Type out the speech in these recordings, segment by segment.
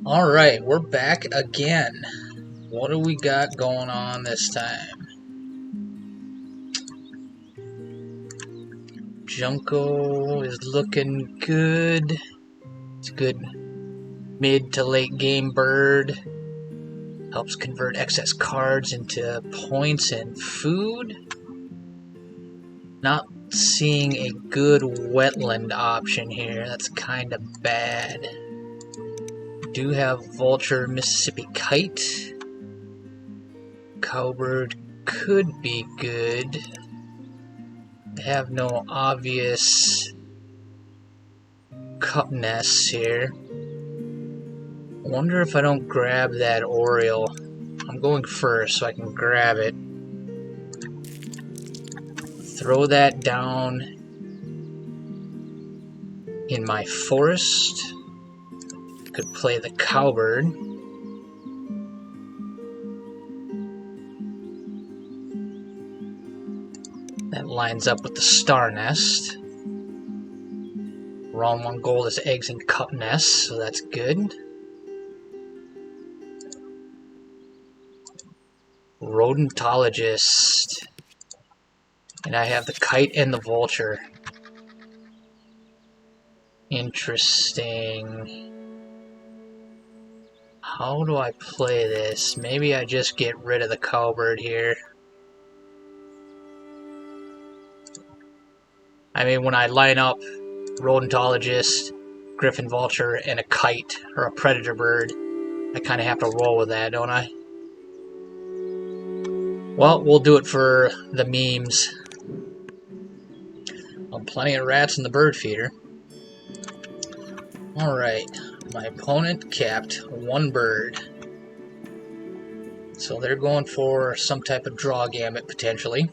Alright, we're back again. What do we got going on this time? Junko is looking good. It's a good mid to late game bird. Helps convert excess cards into points and food. Not seeing a good wetland option here. That's kind of bad. Do have Vulture, Mississippi Kite. Cowbird could be good. Have no obvious cup nests here. Wonder if I don't grab that Oriole. I'm going first so I can grab it. Throw that down in my forest. Could play the Cowbird. That lines up with the Star Nest. Round 1 gold is eggs and cup nests, so that's good. Rodentologist. And I have the Kite and the Vulture. Interesting. How do I play this? Maybe I just get rid of the Cowbird here. I mean, when I line up Rodentologist, Griffin Vulture, and a Kite, or a Predator Bird, I kind of have to roll with that, don't I? Well, we'll do it for the memes. Plenty of rats in the bird feeder. Alright, my opponent capped 1 bird. So they're going for some type of draw gambit, potentially.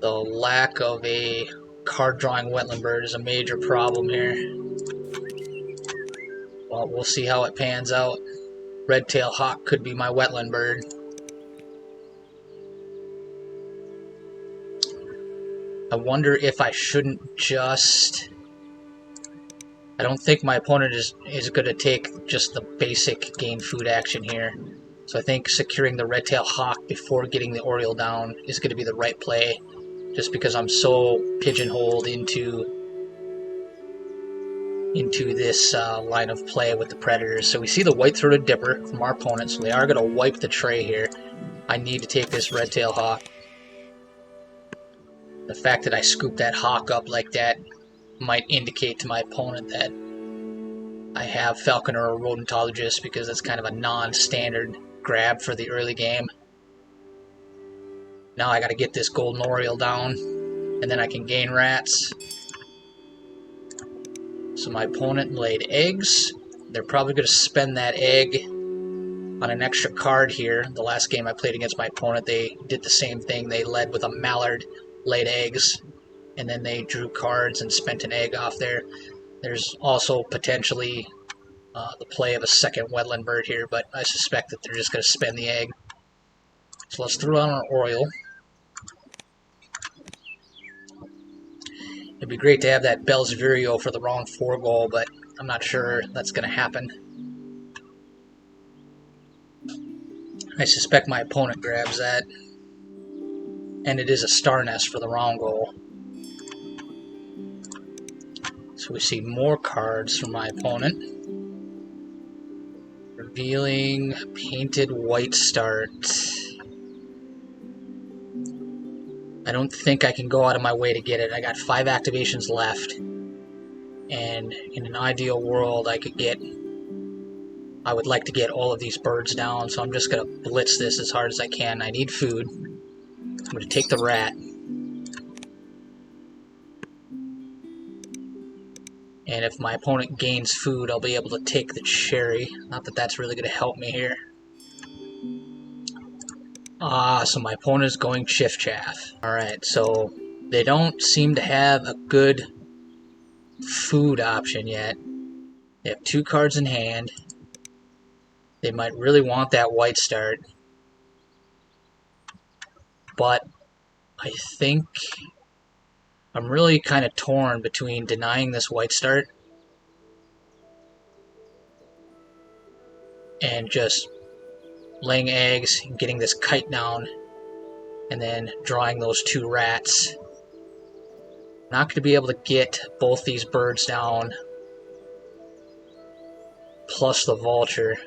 The lack of a card-drawing wetland bird is a major problem here. Well, we'll see how it pans out. Red-tailed hawk could be my wetland bird. I wonder if I shouldn't just... I don't think my opponent is going to take just the basic gain food action here. So I think securing the red-tailed hawk before getting the Oriole down is going to be the right play. Just because I'm so pigeonholed into this line of play with the Predators. So we see the white-throated dipper from our opponent, so they are going to wipe the tray here. I need to take this red-tailed hawk. The fact that I scoop that hawk up like that might indicate to my opponent that I have Falconer or Rodentologist, because that's kind of a non-standard grab for the early game. Now I gotta get this golden Oriole down, and then I can gain rats. So my opponent laid eggs. They're probably gonna spend that egg on an extra card here. The last game I played against my opponent, they did the same thing. They led with a mallard, laid eggs, and then they drew cards and spent an egg off there. There's also potentially the play of a second wetland bird here, but I suspect that they're just going to spend the egg. So let's throw out our Oriole. It'd be great to have that Bell's Vireo for the round 4 goal, but I'm not sure that's going to happen. I suspect my opponent grabs that. And it is a Star Nest for the round goal. So we see more cards from my opponent. Revealing Painted White Start. I don't think I can go out of my way to get it. I got 5 activations left. And in an ideal world, I would like to get all of these birds down, so I'm just going to blitz this as hard as I can. I need food. I'm going to take the rat. And if my opponent gains food, I'll be able to take the cherry. Not that that's really going to help me here. So my opponent is going Chiffchaff. Alright, so they don't seem to have a good food option yet. They have 2 cards in hand. They might really want that white start. But I think I'm really kind of torn between denying this white start and just laying eggs, getting this kite down, and then drawing those 2 rats. Not going to be able to get both these birds down, plus the vulture.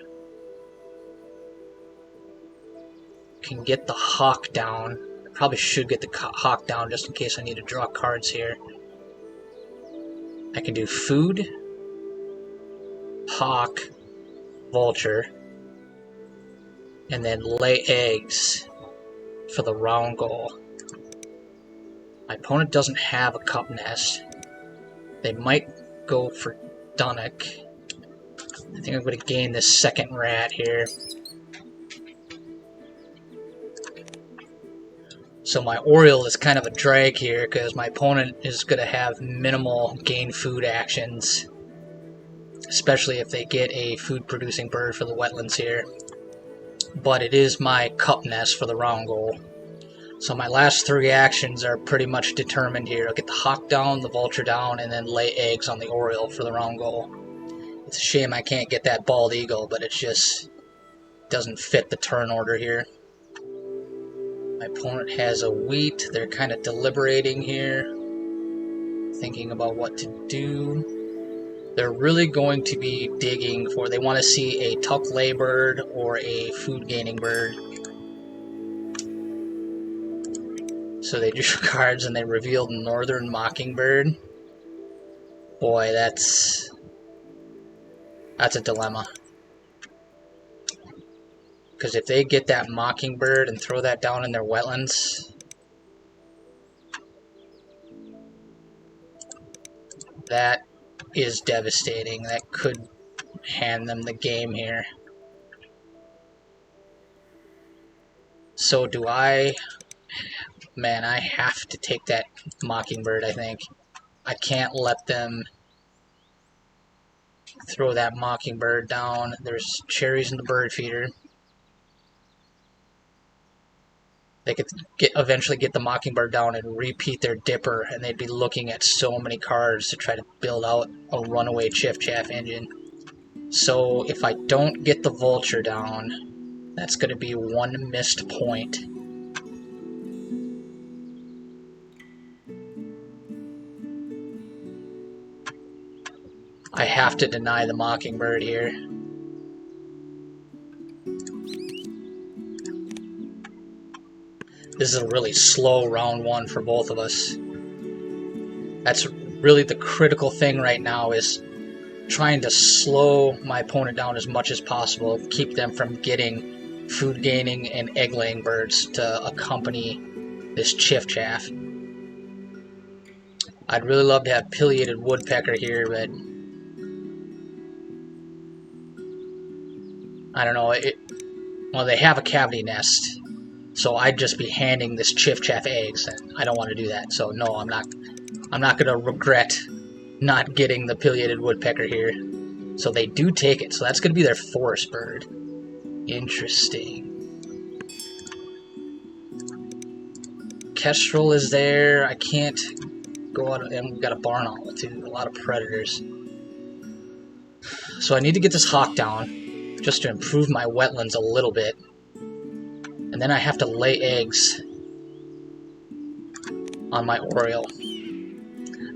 Can get the hawk down. I probably should get the hawk down just in case I need to draw cards here. I can do food, hawk, vulture, and then lay eggs for the round goal. My opponent doesn't have a cup nest. They might go for Dunnock. I think I'm going to gain this second rat here. So my Oriole is kind of a drag here because my opponent is going to have minimal gain food actions, especially if they get a food producing bird for the wetlands here. But it is my cup nest for the round goal. So my last 3 actions are pretty much determined here. I'll get the hawk down, the vulture down, and then lay eggs on the Oriole for the round goal. It's a shame I can't get that bald eagle, but it just doesn't fit the turn order here. My opponent has a wheat. They're kind of deliberating here, thinking about what to do. They're really going to be digging for, they want to see a tuck lay bird or a food gaining bird. So they drew cards and they revealed Northern Mockingbird. Boy, that's a dilemma. Because if they get that Mockingbird and throw that down in their wetlands, that is devastating. That could hand them the game here. So do I... Man, I have to take that Mockingbird, I think. I can't let them throw that Mockingbird down. There's cherries in the bird feeder. They could eventually get the Mockingbird down and repeat their dipper, and they'd be looking at so many cards to try to build out a runaway Chiffchaff engine. So if I don't get the vulture down, that's going to be 1 missed point. I have to deny the Mockingbird here. This is a really slow round 1 for both of us. That's really the critical thing right now, is trying to slow my opponent down as much as possible, keep them from getting food gaining and egg laying birds to accompany this Chiffchaff. I'd really love to have pileated woodpecker here, but I don't know. Well, they have a cavity nest, so I'd just be handing this Chiffchaff eggs, and I don't want to do that. So no, I'm not going to regret not getting the pileated woodpecker here. So they do take it. So that's going to be their forest bird. Interesting. Kestrel is there. I can't go out, and we've got a barn owl too. A lot of predators. So I need to get this hawk down, just to improve my wetlands a little bit. And then I have to lay eggs on my Oriole.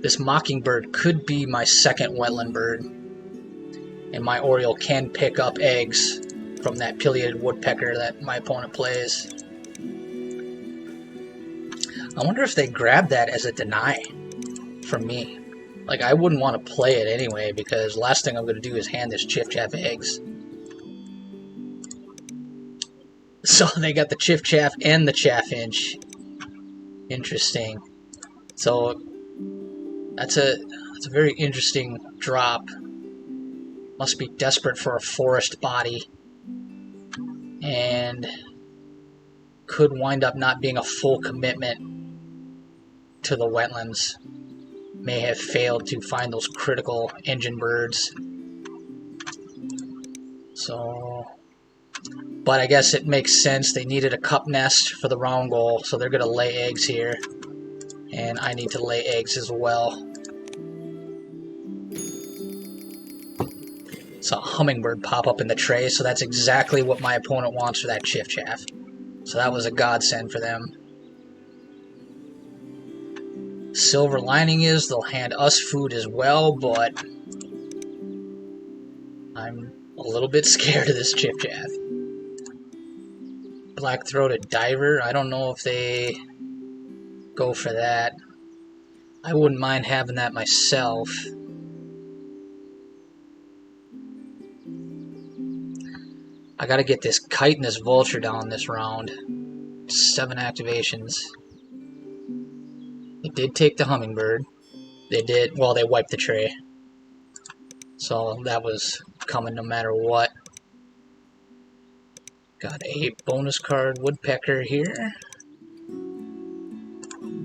This Mockingbird could be my second wetland bird, and my Oriole can pick up eggs from that pileated woodpecker that my opponent plays. I wonder if they grab that as a deny from me. Like, I wouldn't want to play it anyway, because the last thing I'm going to do is hand this Chiffchaff eggs. So they got the Chiffchaff and the Chaffinch. Interesting. So that's a very interesting drop. Must be desperate for a forest body, and could wind up not being a full commitment to the wetlands. May have failed to find those critical engine birds. So, but I guess it makes sense. They needed a cup nest for the round goal, so they're going to lay eggs here. And I need to lay eggs as well. Saw a hummingbird pop up in the tray, so that's exactly what my opponent wants for that Chiffchaff. So that was a godsend for them. Silver lining is they'll hand us food as well, but I'm a little bit scared of this Chiffchaff. Black-throated diver, I don't know if they go for that. I wouldn't mind having that myself. I gotta get this kite and this vulture down this round. 7 activations. They did take the hummingbird. They did, well, they wiped the tray. So that was coming no matter what. Got a bonus card woodpecker here.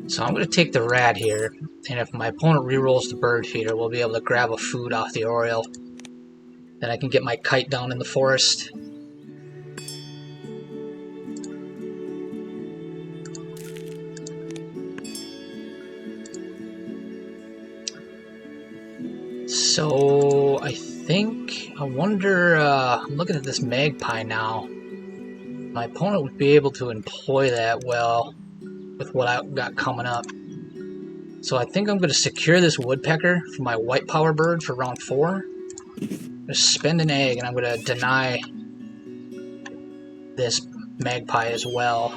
So I'm going to take the rat here. And if my opponent rerolls the bird feeder, we'll be able to grab a food off the oriole. Then I can get my kite down in the forest. So I wonder, I'm looking at this magpie now. My opponent would be able to employ that well with what I got coming up. So I think I'm going to secure this woodpecker for my white power bird for round 4. I'm going to spend an egg and I'm going to deny this magpie as well.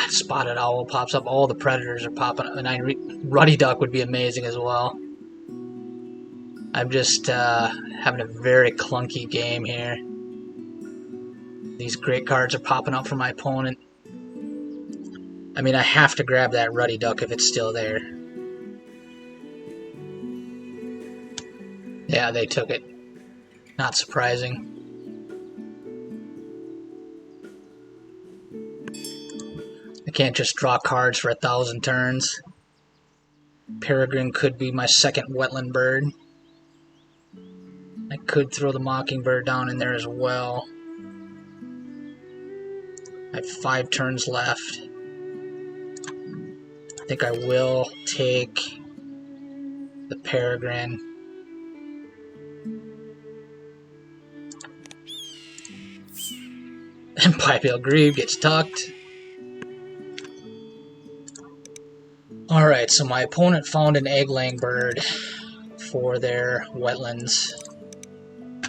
Spotted owl pops up. All the predators are popping up, and ruddy duck would be amazing as well. I'm just having a very clunky game here. These great cards are popping up for my opponent. I mean, I have to grab that ruddy duck if it's still there. Yeah, they took it. Not surprising. I can't just draw cards for 1,000 turns. Peregrine could be my second wetland bird. I could throw the mockingbird down in there as well. I have 5 turns left. I think I will take the peregrine. And Piebald Grebe gets tucked. Alright, so my opponent found an egg-laying bird for their wetlands,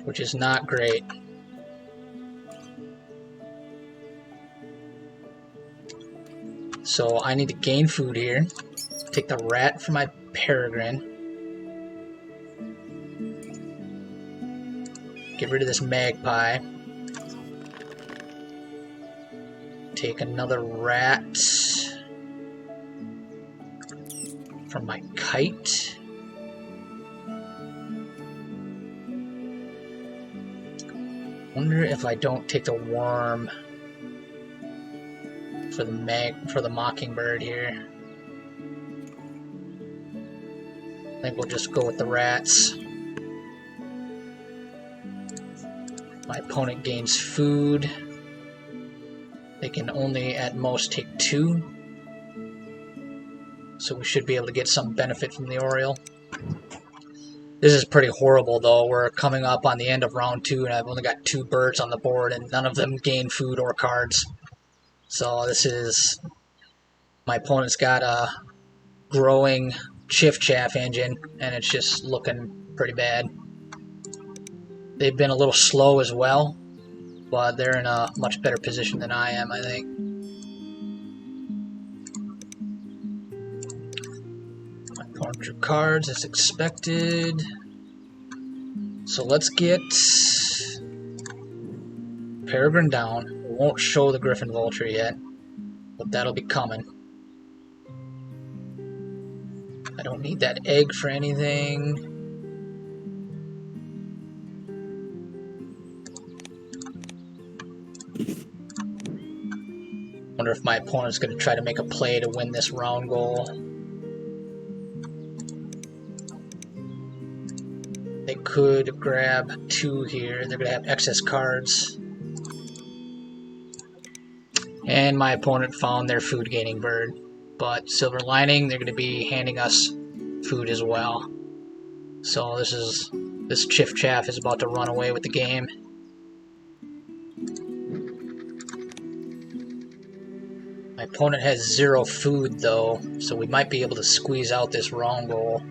which is not great. So I need to gain food here. Take the rat for my peregrine. Get rid of this magpie. Take another rat from my kite. Wonder if I don't take the worm for the mockingbird here. I think we'll just go with the rats. My opponent gains food. They can only at most take 2. So we should be able to get some benefit from the oriole. This is pretty horrible though. We're coming up on the end of round 2 and I've only got 2 birds on the board and none of them gain food or cards. So this is... my opponent's got a growing Chiffchaff engine and it's just looking pretty bad. They've been a little slow as well, but they're in a much better position than I am, I think. My opponent drew cards as expected. So let's get Peregrine down. We won't show the Griffin Vulture yet, but that'll be coming. I don't need that egg for anything. Wonder if my opponent's going to try to make a play to win this round goal. They could grab 2 here. They're going to have excess cards. And my opponent found their food gaining bird. But silver lining, they're going to be handing us food as well. So this Chiffchaff is about to run away with the game. My opponent has 0 food though, so we might be able to squeeze out this wrong goal.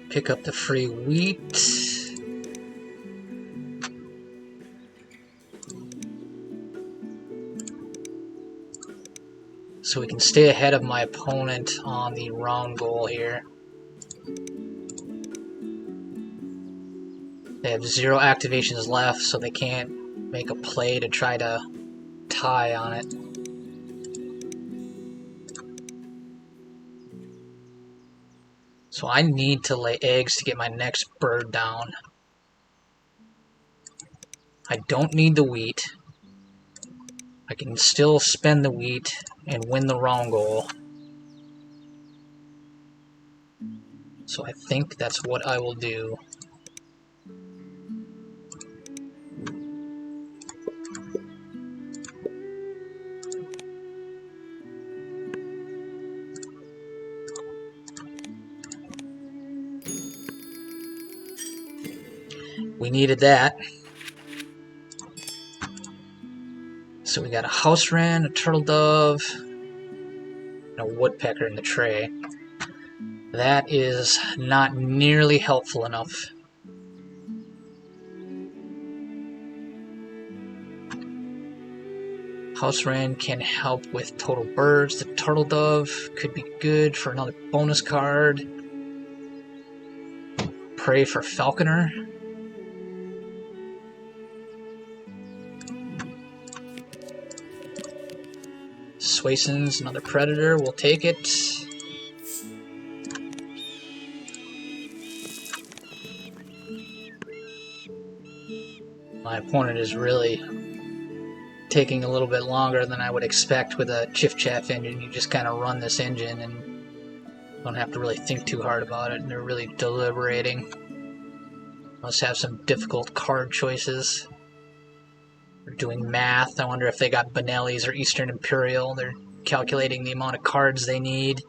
Pick up the free wheat. So we can stay ahead of my opponent on the round goal here. They have 0 activations left, so they can't make a play to try to tie on it. So I need to lay eggs to get my next bird down. I don't need the wheat. I can still spend the wheat and win the wrong goal. So I think that's what I will do. We needed that. So we got a house wren, a turtle dove, and a woodpecker in the tray. That is not nearly helpful enough. House wren can help with total birds. The turtle dove could be good for another bonus card. Prey for falconer. Swayson's another predator, we'll take it. My opponent is really taking a little bit longer than I would expect with a Chiffchaff engine. You just kind of run this engine and don't have to really think too hard about it, and they're really deliberating. Must have some difficult card choices. They're doing math. I wonder if they got Benelli's or Eastern Imperial. They're calculating the amount of cards they need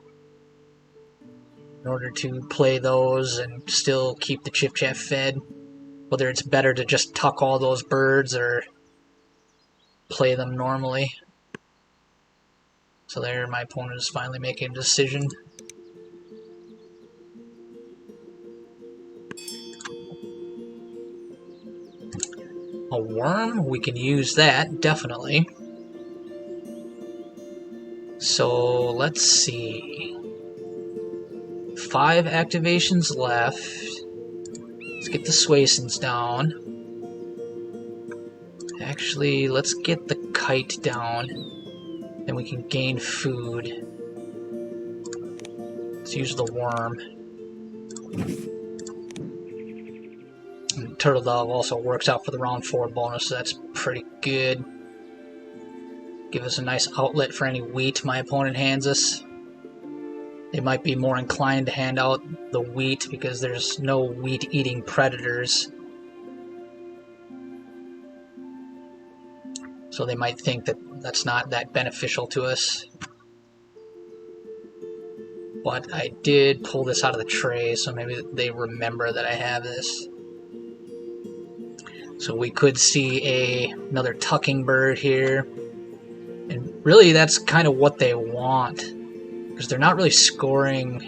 in order to play those and still keep the Chiffchaff fed. Whether it's better to just tuck all those birds or play them normally. So there, my opponent is finally making a decision. A worm, we can use that, definitely. So, let's see. 5 activations left. Let's get the Swaysons down. Actually, let's get the kite down. Then we can gain food. Let's use the worm. And turtle dove also works out for the round 4 bonus, so that's pretty good. Give us a nice outlet for any wheat my opponent hands us. They might be more inclined to hand out the wheat because there's no wheat-eating predators. So they might think that that's not that beneficial to us. But I did pull this out of the tray, so maybe they remember that I have this. So we could see another tucking bird here. And really that's kind of what they want, because they're not really scoring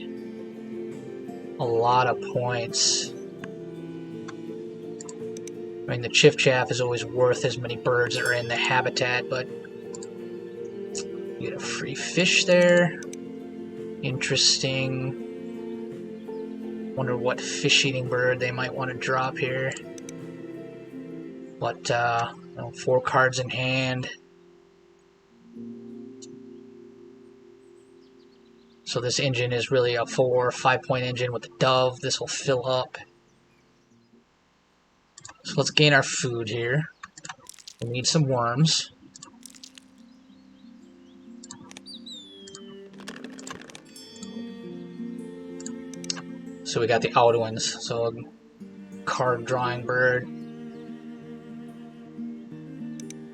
a lot of points. I mean, the Chiffchaff is always worth as many birds that are in the habitat, but you get a free fish there. Interesting. Wonder what fish-eating bird they might want to drop here. But, 4 cards in hand. So this engine is really a 4 or 5-point engine with the dove. This will fill up. So let's gain our food here. We need some worms. So we got the Outwinds. So a card drawing bird.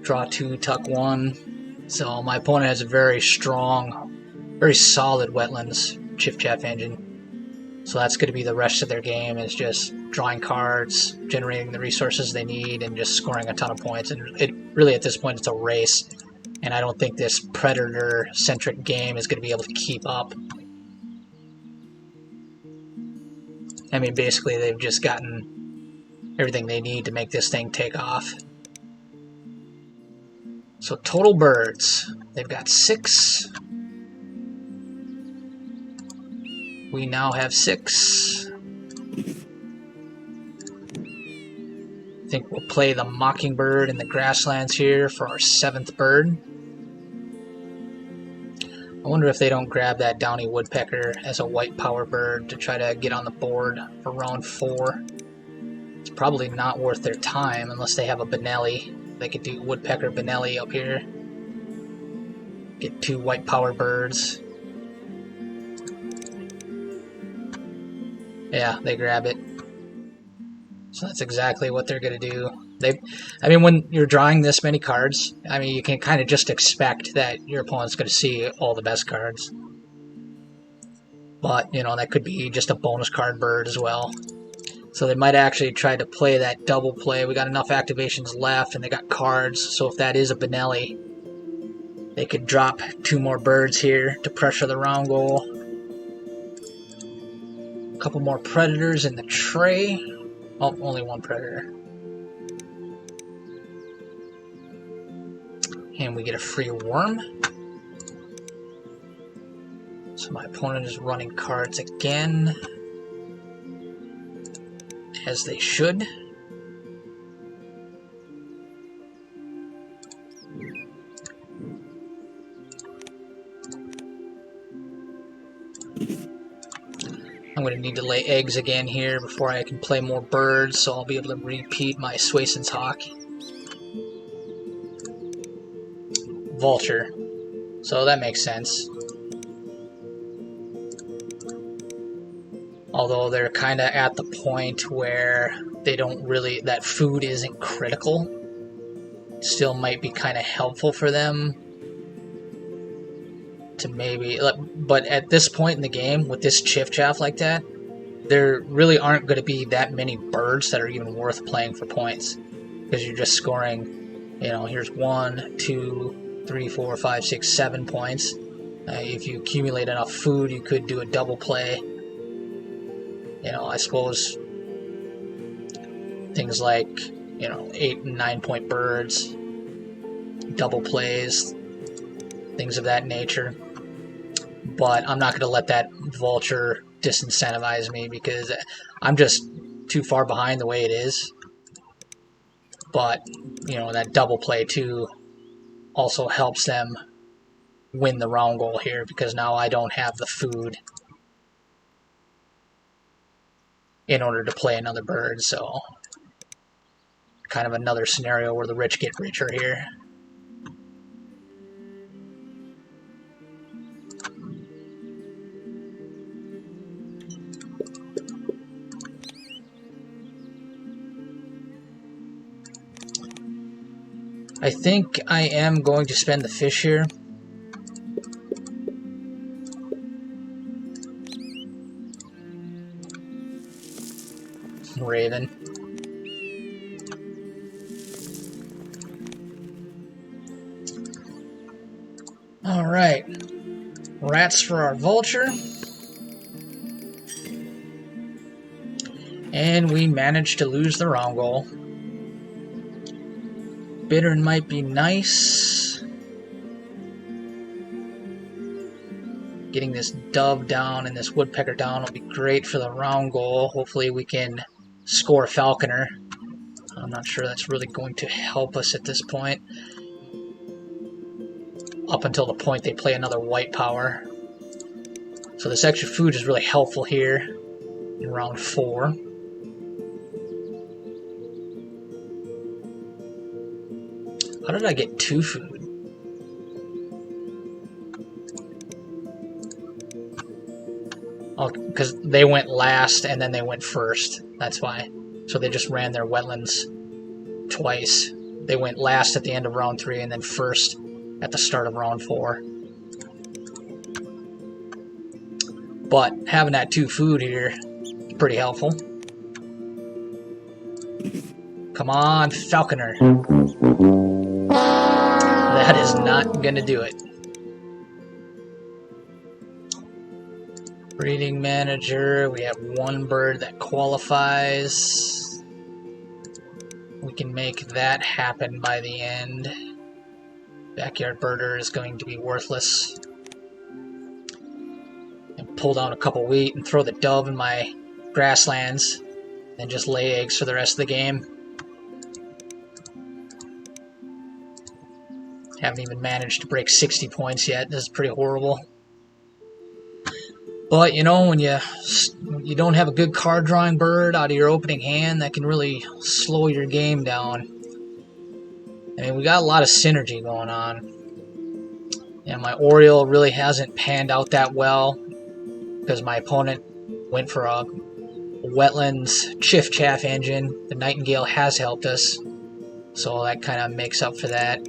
Draw 2, tuck 1. So my opponent has a very strong, very solid wetlands Chiffchaff engine. So that's going to be the rest of their game, is just drawing cards, generating the resources they need, and just scoring a ton of points. And it really, at this point, it's a race. And I don't think this predator-centric game is going to be able to keep up. I mean, basically, they've just gotten everything they need to make this thing take off. So total birds, they've got 6. We now have 6. I think we'll play the mockingbird in the grasslands here for our 7th bird. I wonder if they don't grab that downy woodpecker as a white power bird to try to get on the board for round 4. It's probably not worth their time unless they have a Benelli. They could do woodpecker Benelli up here. Get 2 white power birds. Yeah, they grab it. So that's exactly what they're going to do. I mean, when you're drawing this many cards, I mean, you can kind of just expect that your opponent's going to see all the best cards. But, you know, that could be just a bonus card bird as well. So they might actually try to play that double play. We got enough activations left, and they got cards. So if that is a Benelli, they could drop 2 more birds here to pressure the round goal. A couple more predators in the tray. Oh, only 1 predator. And we get a free worm. So my opponent is running cards again, as they should. I'm going to need to lay eggs again here before I can play more birds, so I'll be able to repeat my Swason's Hawk. Vulture. So that makes sense. Although they're kind of at the point where they don't really, that food isn't critical. Still might be kind of helpful for them to maybe, but at this point in the game, with this Chiffchaff like that, there really aren't going to be that many birds that are even worth playing for points. Because you're just scoring, you know, here's 1, 2, 3, 4, 5, 6, 7 points. If you accumulate enough food, you could do a double play. You know, I suppose things like, you know, 8 and 9 point birds, double plays, things of that nature. But I'm not going to let that vulture disincentivize me because I'm just too far behind the way it is. But, you know, that double play too also helps them win the round goal here because now I don't have the food in order to play another bird. So kind of another scenario where the rich get richer here. I think I am going to spend the fish here. Raven. Alright. Rats for our vulture. And we managed to lose the round goal. Bittern might be nice. Getting this dove down and this woodpecker down will be great for the round goal. Hopefully we can score falconer. I'm not sure that's really going to help us at this point. Up until the point they play another white power. So this extra food is really helpful here in round 4. How did I get 2 food? Oh, because they went last and then they went first. That's why. So they just ran their wetlands twice. They went last at the end of round 3 and then first at the start of round 4. But having that 2 food here is pretty helpful. Come on, Falconer. That is not gonna do it. Breeding manager, we have 1 bird that qualifies. We can make that happen by the end. Backyard birder is going to be worthless. And pull down a couple wheat and throw the dove in my grasslands. And just lay eggs for the rest of the game. Haven't even managed to break 60 points yet. This is pretty horrible. But, you know, when you don't have a good card drawing bird out of your opening hand, that can really slow your game down. I mean, we got a lot of synergy going on. And my Oriole really hasn't panned out that well because my opponent went for a Wetlands Chiffchaff engine. The Nightingale has helped us, so that kind of makes up for that.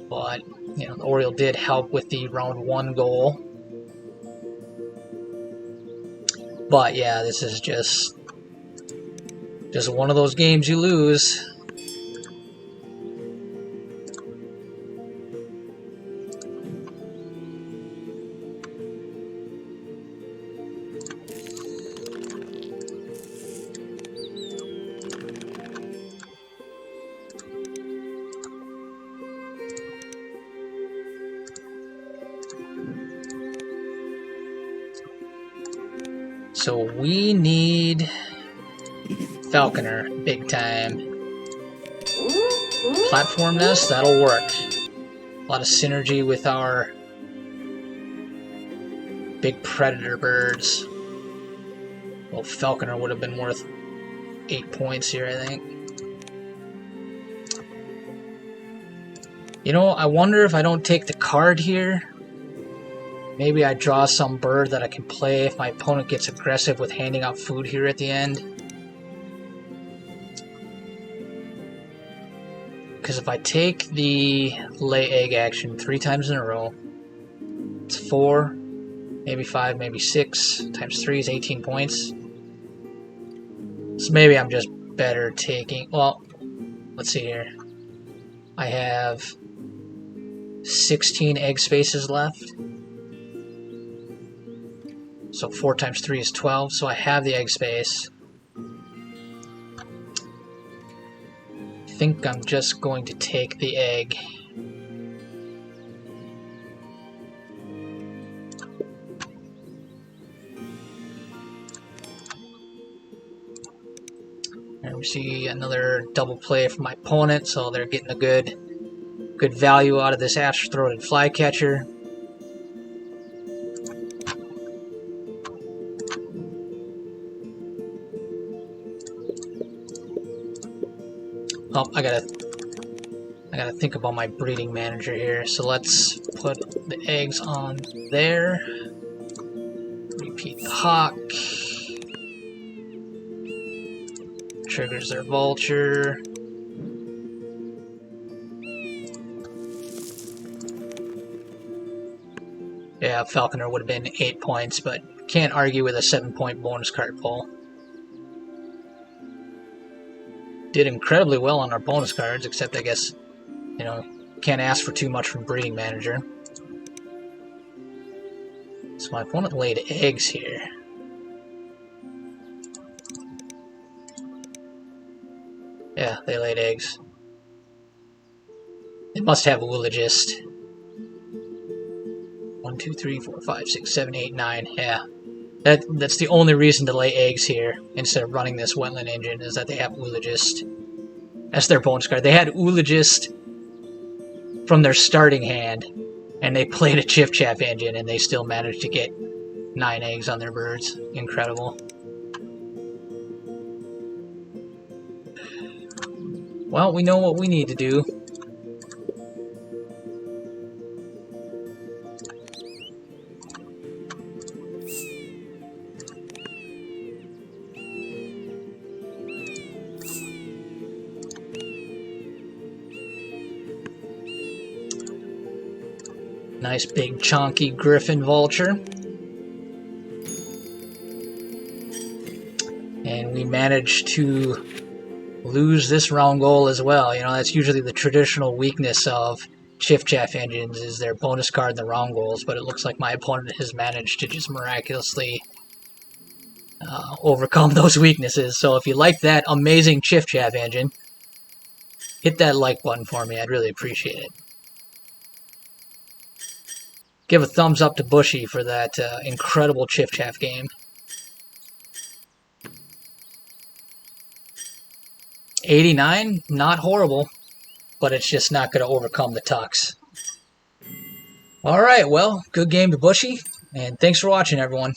But, you know, the Oriole did help with the round 1 goal. But yeah, this is just one of those games you lose. So we need Falconer big time. Platform nest, that'll work. A lot of synergy with our big predator birds. Well, Falconer would have been worth 8 points here, I think. You know, I wonder if I don't take the card here. Maybe I draw some bird that I can play if my opponent gets aggressive with handing out food here at the end. Because if I take the lay egg action 3 times in a row, it's 4, maybe 5, maybe 6, times 3 is 18 points. So maybe I'm just better taking, well, let's see here. I have 16 egg spaces left. So 4 times 3 is 12, so I have the egg space. I think I'm just going to take the egg. And we see another double play from my opponent, so they're getting a good value out of this ash-throated flycatcher. Oh, I gotta think about my breeding manager here. So let's put the eggs on there. Repeat the hawk. Triggers their vulture. Yeah, Falconer would have been 8 points, but can't argue with a 7-point bonus card pull. Did incredibly well on our bonus cards, except I guess, you know, can't ask for too much from Breeding Manager. So my opponent laid eggs here. Yeah, they laid eggs. They must have Woologist. 1, 2, 3, 4, 5, 6, 7, 8, 9. Yeah. That's the only reason to lay eggs here instead of running this wetland engine, is that they have Woologist. That's their bonus card. They had Woologist from their starting hand, and they played a Chiffchaff engine, and they still managed to get 9 eggs on their birds. Incredible. Well, we know what we need to do. Nice big chunky Griffin Vulture. And we managed to lose this round goal as well. You know, that's usually the traditional weakness of Chiffchaff engines, is their bonus card in the round goals, but it looks like my opponent has managed to just miraculously overcome those weaknesses. So if you like that amazing Chiffchaff engine, hit that like button for me. I'd really appreciate it. Give a thumbs up to Bushy for that incredible Chiffchaff game. 89, not horrible, but it's just not going to overcome the Tux. Alright, well, good game to Bushy, and thanks for watching, everyone.